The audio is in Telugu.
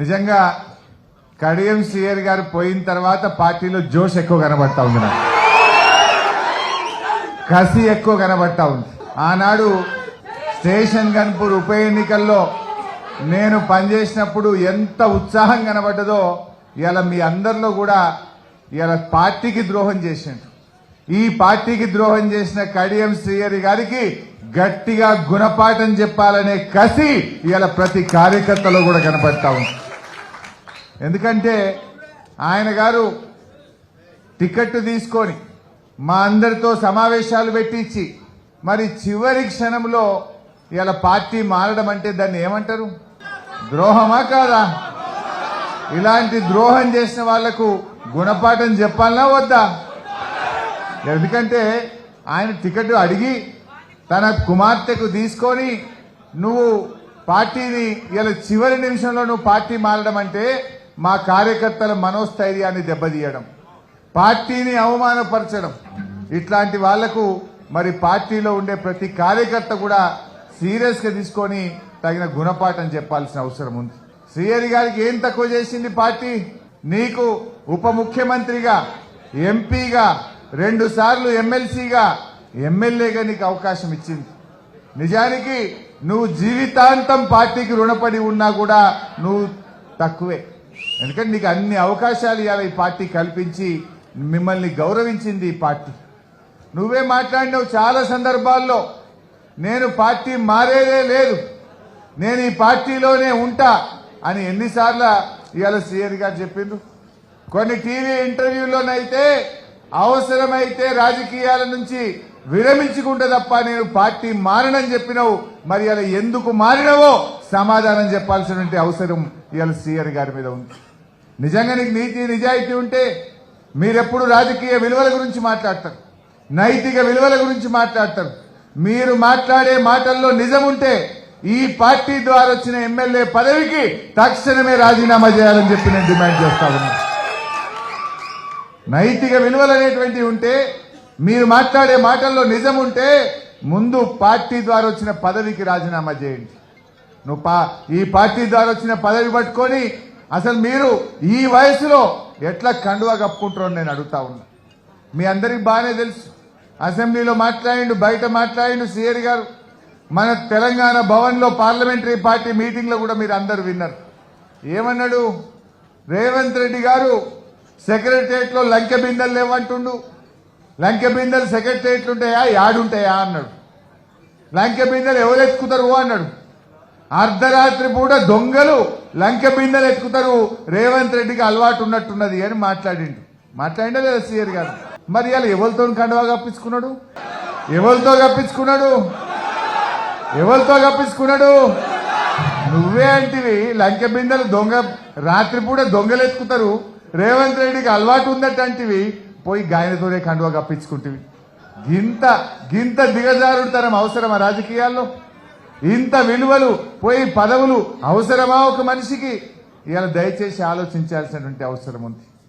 నిజంగా కడియం శ్రీహరి గారు పోయిన తర్వాత పార్టీలో జోష్ ఎక్కువ కనబడతా ఉంది, నాకు కసి ఎక్కువ కనబడతా ఉంది. ఆనాడు స్టేషన్ గన్పూర్ ఉప ఎన్నికల్లో నేను పనిచేసినప్పుడు ఎంత ఉత్సాహం కనబడ్డదో ఇలా మీ అందరిలో కూడా ఇలా పార్టీకి ద్రోహం చేసిండు. ఈ పార్టీకి ద్రోహం చేసిన కడియం శ్రీహరి గారికి గట్టిగా గుణపాఠం చెప్పాలనే కసి ఇలా ప్రతి కార్యకర్తలో కూడా కనబడతా ఉంది. ఎందుకంటే ఆయన గారు టికెట్ తీసుకొని మా అందరితో సమావేశాలు పెట్టించి మరి చివరి క్షణంలో ఇలా పార్టీ మారడం అంటే దాన్ని ఏమంటారు? ద్రోహమా కాదా? ఇలాంటి ద్రోహం చేసిన వాళ్లకు గుణపాఠం చెప్పాలనా వద్దా? ఎందుకంటే ఆయన టికెట్ అడిగి తన కుమార్తెకు తీసుకొని నువ్వు పార్టీని ఇలా చివరి నిమిషంలో నువ్వు పార్టీ మారడం అంటే మా కార్యకర్తల మనోస్థైర్యాన్ని దెబ్బతీయడం, పార్టీని అవమానపరచడం. ఇట్లాంటి వాళ్లకు మరి పార్టీలో ఉండే ప్రతి కార్యకర్త కూడా సీరియస్ గా తీసుకొని తగిన గుణపాఠం చెప్పాల్సిన అవసరం ఉంది. శ్రీహరి గారికి ఏం తక్కువ చేసింది పార్టీ? నీకు ఉప ముఖ్యమంత్రిగా, ఎంపీగా, 2 సార్లు ఎమ్మెల్సీగా, ఎమ్మెల్యేగా నీకు అవకాశం ఇచ్చింది. నిజానికి నువ్వు జీవితాంతం పార్టీకి రుణపడి ఉన్నా కూడా నువ్వు తక్కువే. ఎందుకంటే నీకు అన్ని అవకాశాలు ఇవాళ ఈ పార్టీ కల్పించి మిమ్మల్ని గౌరవించింది ఈ పార్టీ. నువ్వే మాట్లాడినావు చాలా సందర్భాల్లో, నేను పార్టీ మారేదే లేదు, నేను ఈ పార్టీలోనే ఉంటా అని ఎన్నిసార్లు ఇవాళ శ్రీహరి గారు చెప్పిండ్రు. కొన్ని టీవీ ఇంటర్వ్యూలోనైతే అవసరమైతే రాజకీయాల నుంచి విరమించుకుంటే తప్ప నేను పార్టీ మారనని చెప్పినావు. మరి అలా ఎందుకు మారినవో సమాధానం చెప్పాల్సినటువంటి అవసరం ఇవాళ శ్రీహరి గారి మీద ఉంది. నిజంగా నీకు నీతి నిజాయితీ ఉంటే మీరెప్పుడు రాజకీయ విలువల గురించి మాట్లాడతారు, నైతిక విలువల గురించి మాట్లాడతారు. మీరు మాట్లాడే మాటల్లో నిజం ఉంటే ఈ పార్టీ ద్వారా వచ్చిన ఎమ్మెల్యే పదవికి తక్షణమే రాజీనామా చేయాలని చెప్పి నేను డిమాండ్ చేస్తా ఉన్నా. నైతిక విలువలు అనేటువంటివి ఉంటే, మీరు మాట్లాడే మాటల్లో నిజం ఉంటే ముందు పార్టీ ద్వారా వచ్చిన పదవికి రాజీనామా చేయండి. నువ్వు ఈ పార్టీ ద్వారా వచ్చిన పదవి పట్టుకొని అసలు మీరు ఈ వయసులో ఎట్లా కండువా కప్పుకుంటారో నేను అడుగుతా ఉన్నా. మీ అందరికి బాగానే తెలుసు, అసెంబ్లీలో మాట్లాడిండు, బయట మాట్లాడిండు శ్రీహరి గారు. మన తెలంగాణ భవన్ లో పార్లమెంటరీ పార్టీ మీటింగ్ లో కూడా మీరు అందరు విన్నారు. ఏమన్నాడు? రేవంత్ రెడ్డి గారు సెక్రటరియట్ లో లంకె బిందెలు లేవంటుండు. లంకె బిందెలు సెక్రటరియట్లు ఉంటాయా, యాడుంటాయా అన్నాడు. లంకె బిందెలు ఎవరు ఎత్తుకుతారు అన్నాడు. అర్ధరాత్రి పూట దొంగలు లంకె బిందెలు ఎత్తుకుతారు, రేవంత్ రెడ్డికి అలవాటు ఉన్నట్టున్నది అని మాట్లాడిండా లేదా శ్రీహరి గారు? మరి ఇలా ఎవరితో కండువా కప్పించుకున్నాడు? ఎవరితో కప్పించుకున్నాడు? నువ్వే అంటివి లంకె బిందెలు దొంగ రాత్రిపూట దొంగలు ఎత్తుకుతారు, రేవంత్ రెడ్డికి అలవాటు ఉందట్టంటివి, పోయి గాయనతోనే కండువా కప్పించుకుంటేవి. గింత దిగజారుతనం అవసరమా రాజకీయాల్లో? ఇంత విలువలు పోయి పదవులు అవసరమా ఒక మనిషికి? ఇలా దయచేసి ఆలోచించాల్సినటువంటి అవసరం ఉంది.